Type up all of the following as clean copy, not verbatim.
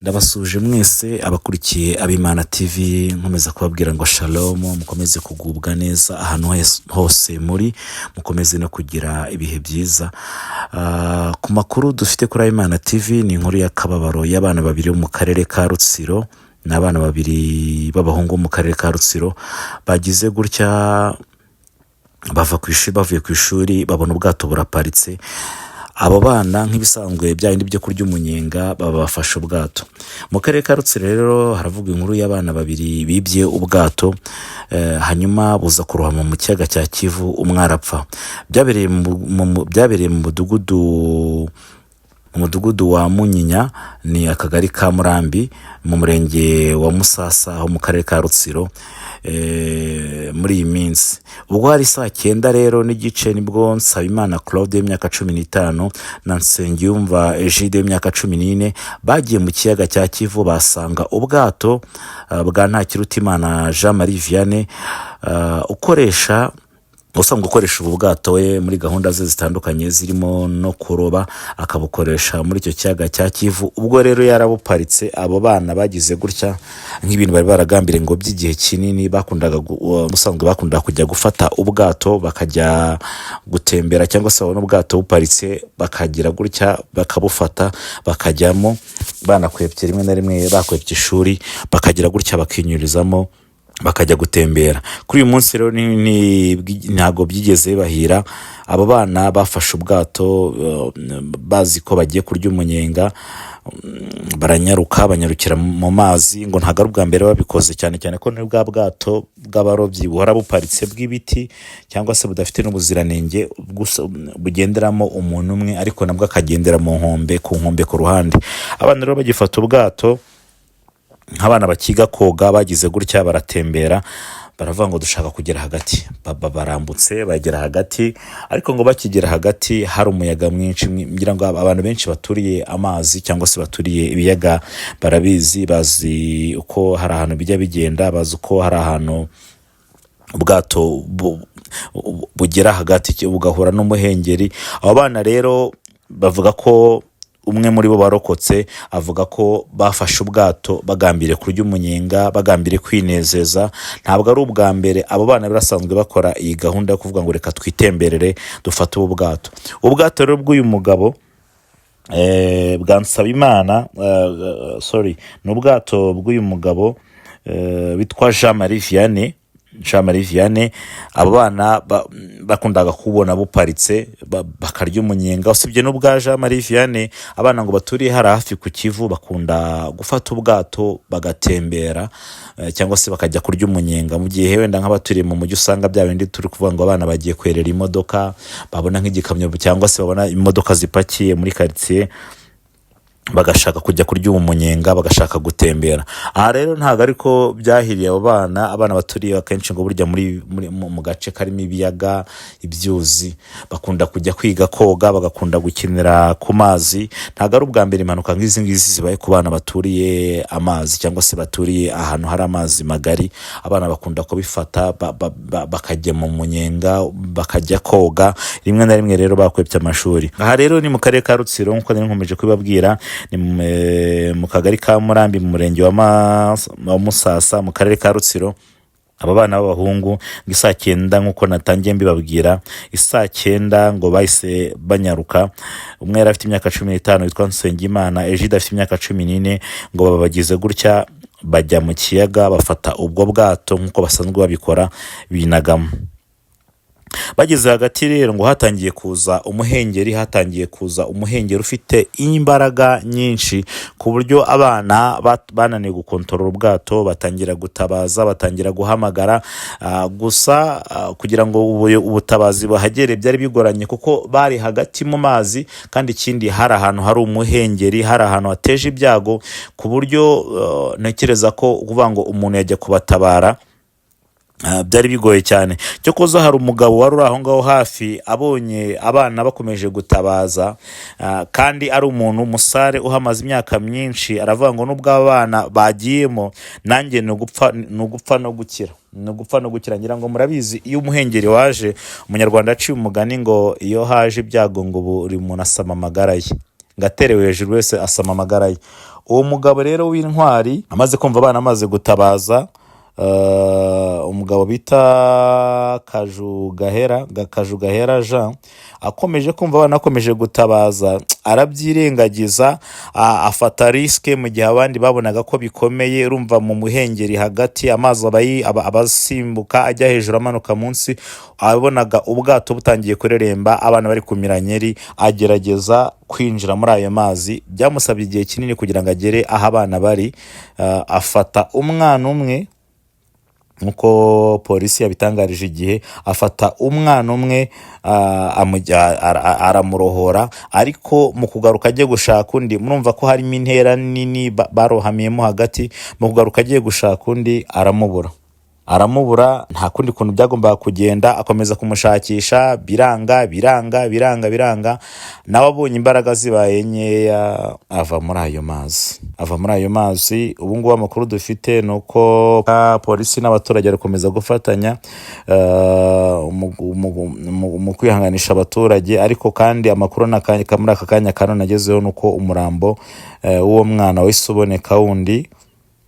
Ndabasuje mwese abakurikiye Abimana TV nkomeza kubabwira ngo shalom, mukomeze kugubwa neza ahantu hose muri, mukomeze no kugira ibihe byiza. Ku makuru dufite kuri Abimana TV ni inkuru y'akababaro y'abana babiri mu Karere ka Rutsiro, n'abana babiri b'abahungu mu Karere ka Rutsiro bagize gutya bavuye ku ishuri babona ubwato buraparitse. Abo bana nk'ibisanzwe bya bindi byo kurya umunyenga babafasha ubwato. Mu Karere ka Rutsiro rero haravuga inkuru y'abana babiri bibye ubwato, hanyuma buza kurohama mu Kiyaga cya Kivu, umwe arapfa. Byabereye mu mudugudu wa Munyinya, ni Akagari ka Murambi mu Murenge wa Musasa ho mu Karere ka Rutsiro. Muri iyi minsi ubwo hari saa 9 rero n'igice nibwo Nsabimana Claude y'imyaka 15 na Nsengiyumva Egide y'imyaka 14 bagiye mu Kiyaga cya Kivu basanga ubwato bwa Ntakirutimana Jean Marie Vianney usanzwe ukoresha ubu bwato we muri gahunda ze zitandukanye zirimo no kuroba, akabukoresha muri icyo Kiyaga cya Kivu. Ubwo rero yarabuparitse, abo bana bagize gutya nk'ibintu bari baragambire ngo by'igihe kinini bakundaga kujya gufata ubwato bakajya gutembera, cyangwa se babona ubwato buparitse bakagira gutya bakabufata bakajyamo, banakwepye rimwe na rimwe bakwepye ishuri bakagira gutya bakinyurizamo bakajya gutembera. Kuri uyu munsi rero ntago byigeze bahira. Abo bana bafashe ubwato bazi ko bagiye kurya umunyenga, banyarukira mu mazi, ngo ntago ari ubwa mbere babikoze, cyane ko ni bwa bwato bw'abarobyi buhora buparitse bw'ibiti cyangwa se budafite n'ubuziranenge, bugenderamo umuntu umwe ariko nabwo akagendera ku nkombe ku ruhande. Abana rero bagifata ubwato nk'abana bakiga koga bagize gutya baratembera, baravuga ngo dushaka kugera hagati. Barambutse bagera hagati, ariko ngo bakigera hagati hari umuyaga mwinshi. Ngira ngo abantu benshi baturiye amazi cyangwa se baturiye ibiyaga barabizi, bazi uko hari ahantu bijya bigenda, bazi uko hari ahantu ubwato bugera hagati bugahura n'umuhengeri. Abo bana rero bavuga ko umwe muri bo barokotse, avuga ko bafashe ubwato bagambiriye kurya umunyenga, bagambiriye kwinezeza. Ntabwo ari ubwa mbere abo bana barasanzwe bakora iyi gahunda yo kuvuga ngo reka twitemberere dufate ubu bwato. Ubwato rero bw'uyu mugabo bwa Nsabimana ni ubwato bw'uyu mugabo witwa Jean Marie Vianney. Abo bana bakundaga kubona buparitse bakarya umunyenga. Usibye n'ubwa Jean Marie Vianney, abana ngo baturiye hari hafi ku Kivu bakunda gufata ubwato bagatembera, cyangwa se bakajya kurya umunyenga. Mu gihe wenda nk'abaturiye mu mujyi usanga bya bindi turi kuvuga ngo abana bagiye kwerera imodoka, babona nk'igikamyo cyangwa se babona imodoka zipakiye muri quartier bagashaka kujya kurya umunyenga, bagashaka gutembera. Aha rero ntago ariko byahiriye abo abana baturiye akenshi ngo burya mu gace karimo ibiyaga, ibyuzi, bakunda kujya kwiga koga, bagakunda gukinira ku mazi. Ntago ari ubwa mbere impanuka nk'izi zibaye ku bana baturiye amazi cyangwa se baturiye ahantu hari amazi magari. Abana bakunda kubifata bakajya mu munyenga, bakajya koga, rimwe na rimwe rero bakwepye amashuri. Aha rero ni mu Karere ka Rutsiro nk'uko nkomeje kubibabwira, ni mu Kagari ka Murambi mu Murenge wa Musasa mu Karere ka Rutsiro. Aba bana b'abahungu isaa 9 nk'uko natangiye mbibabwira, isaa 9 ngo bahise banyaruka. Umwe yari afite imyaka 15 witwa Nsengiyumva Egide afite imyaka 14, ngo babagize gutya bajya mu Kiyaga bafata ubwo bwato nk'uko basanzwe babikora binagamo. Bageze hagati rero ngo hatangiye kuza umuhengeri ufite imbaraga nyinshi, ku buryo abana bananiwe gukontorora ubwato, batangira gutabaza, batangira guhamagara. Gusa kugira ngo ubutabazi bahagere byari bigoranye kuko bari hagati mu mazi, kandi ikindi hari ahantu hari umuhengeri, hari ahantu hateje ibyago, ku buryo ntekereza ko kuvuga ngo umuntu yajya kubatabara byari bigoye cyane. Cyo koza hari umugabo wari aho ngaho hafi, abonye abana bakomeje gutabaza, kandi ari umuntu umusare uhamaze imyaka myinshi, aravuga ngo nubwo abana bagiyemo nanjye no gupfa no gukira. Ngira ngo murabizi iyo umuhengeri waje, umunyarwanda aciye umugani ngo iyo haje ibyago ngo buri muntu asama amagara ye, ngaterewe hejuru wese asama amagara ye. uwo mugabo rero w'intwari amaze kumva abana amaze gutabaza, umugabo bita Kajugahera Jean akomeje kumva abana akomeje gutabaza, arabyirengagiza, afata risike mu gihe abandi babonaga ko bikomeye. Urumva mu muhengeri hagati amazi abasimbuka ajya hejuru amanuka munsi, abonaga ubwato butangiye kureremba, abana bari ku miranyeri, agerageza kwinjira muri ayo mazi. Byamusabye igihe kinini kugira ngo agere aho abana bari. Afata umwana umwe nkuko polisi yabitangarije igihe, afata umwana umwe aramurohora, ariko mu kugaruka agiye gushaka undi, murumva ko harimo intera nini barohamyemo hagati. Mu kugaruka agiye gushaka undi aramubura, nta kundi kuntu byagombaga kugenda, akomeza kumushakisha, biranga. Nawe abonye imbaraga zibaye nkeya, ava muri ayo mazi. Ubu ngubu amakuru dufite ni uko polisi n'abaturage barakomeza gufatanya mu kwihanganisha abaturage, ariko kandi amakuru muri aka kanya nagezeho ni uko umurambo w'uwo mwana wahise uboneka wundi.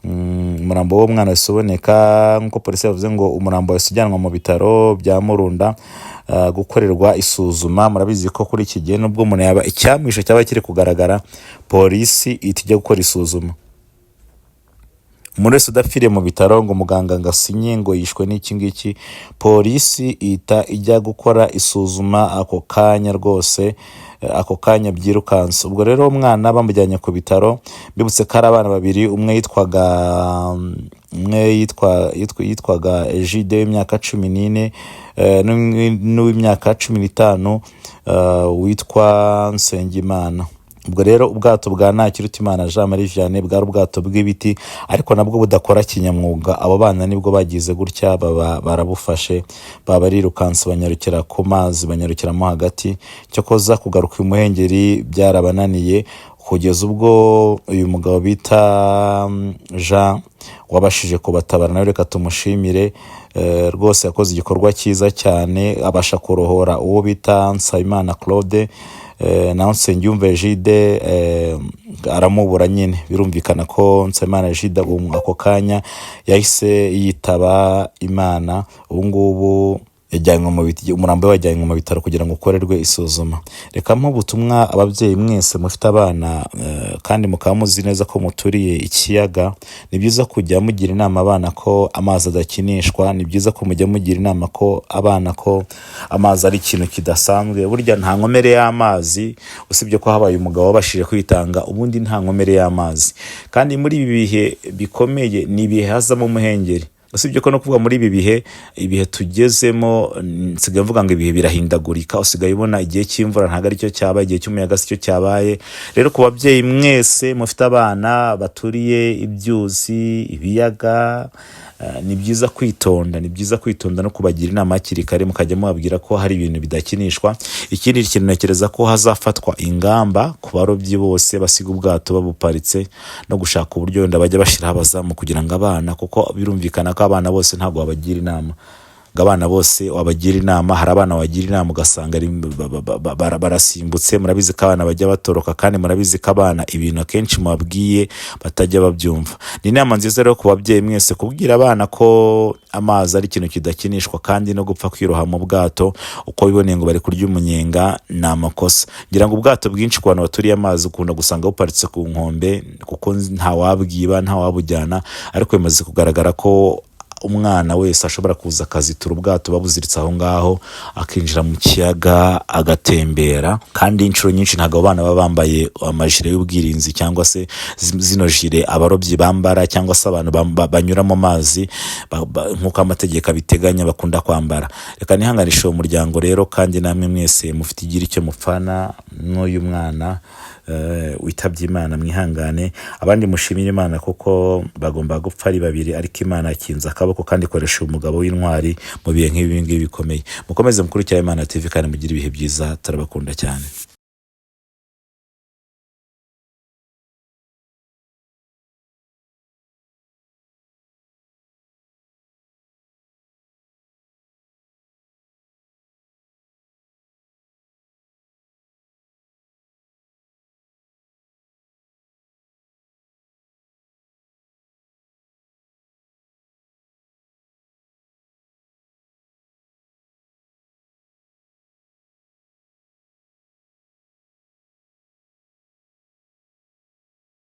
Umurambo w'uwo mwana wahise uboneka, nk'uko polisi yavuze ngo umurambo wahise ujyanwa mu bitaro bya Murunda gukorerwa isuzuma. Murabizi ko kuri iki gihe nubwo umuntu yaba icyamwishe cyaba kiri kugaragara, polisi ihita ijya gukora isuzuma. Umuntu wese udapfiriye mu bitaro ngo muganga ngo asinye ngo yishwe n'iki ngiki, polisi ihita ijya gukora isuzuma ako kanya rwose, ako kanya byirukansa. Ubwo rero umwana bamujyanye ku bitaro, bibutse ko ari abana babiri, umwe yitwaga Gide w'imyaka 14 n'uw'imyaka 15 witwa Nsengimana. Ubwo rero ubwato bwa Ntakirutimana Jean Marie Vianney bwari ubwato bw'ibiti, ariko nabwo budakora kinyamwuga. Abo bana nibwo bagize gutya, barabufashe, barirukansa banyarukira ku mazi, banyarukiramo hagati. Cyo koza kugaruka uyu muhengeri byarabananiye, kugeza ubwo uyu mugabo bita Jean wabashije kubatabara, nawe reka tumushimire rwose, yakoze igikorwa cyiza cyane, abasha kurohora uwo bita Nsabimana Claude. Naho Nsengiyumva Gide aramubura nyine. Birumvikana ko Nsabimana Gide ako kanya yahise yitaba Imana. Ubu ngubu umurambo wajyanywe mu bitaro kugira ngo ukorerwe isuzuma. Reka mpa ubutumwa ababyeyi mwese mufite abana kandi mukaba muzi neza ko muturiye ikiyaga, ni byiza kujya mugira inama abana ko amazi adakinishwa. Ni byiza ko mujya mugira inama ko abana ko amazi ari ikintu kidasanzwe. Burya nta nkomere y'amazi, usibye ko habaye umugabo wabashije kwitanga, ubundi nta nkomere y'amazi. Kandi muri ibi bihe bikomeye, ni ibihe hazamo umuhengeri. Usibye ko no kuvuga muri ibi ibihe tugezemo, nsigaye mvuga ngo ibihe birahindagurika. Usigaye ubona igihe cy'imvura ntago ari cyo cyabaye, igihe cy'umuyaga si cyo cyabaye. Rero ku babyeyi mwese mufite abana baturiye ibyuzi, ibiyaga, ni byiza kwitonda no kubagira inama hakiri kare, mukajya mubabwira ko hari ibintu bidakinishwa. Ikindi kintu ntekereza ko hazafatwa ingamba ku barobyi bose basiga ubwato babuparitse, no gushaka uburyo wenda bajya bashyiraho abazamu kugira ngo abana, kuko birumvikana ko abana bose ntabwo wabagira inama. Abana bose wabagira inama, hari abana wagira inama ugasanga barasimbutse. Murabizi ko abana bajya batoroka, kandi murabizi ko abana ibintu akenshi mubabwiye batajya babyumva. Ni inama nziza rero ku babyeyi mwese kubwira abana ko amazi ari ikintu kidakinishwa, kandi no gupfa kwiroha mu bwato uko biboneye ngo bari kurya umunyenga ni amakosa. Ngira ngo ubwato bwinshi ku bantu baturiye amazi ukunda gusanga buparitse ku nkombe, kuko nta wabwiba nta wabujyana, ariko bimaze kugaragara ko umwana wese ashobora kuza akazitura ubwato babuziritse aho ngaho, akinjira mu kiyaga agatembera. Kandi inshuro nyinshi ntabwo abana baba bambaye amajire y'ubwirinzi, cyangwa se zino jire abarobyi bambara, cyangwa se abantu banyura mu mazi nk'uko amategeko abiteganya bakunda kwambara. Reka nihanganishe uwo muryango rero, kandi namwe mwese mufite igira icyo mupfana n'uyu mwana witabye Imana, mwihangane. Abandi mushimire Imana kuko bagomba gupfa ari babiri, ariko Imana yakinze akaboko kandi ikoresha umugabo w'intwari mu bihe nk'ibi ngibi bikomeye. Mukomeze mukurikira Imana TV kandi mugire ibihe byiza, turabakunda cyane.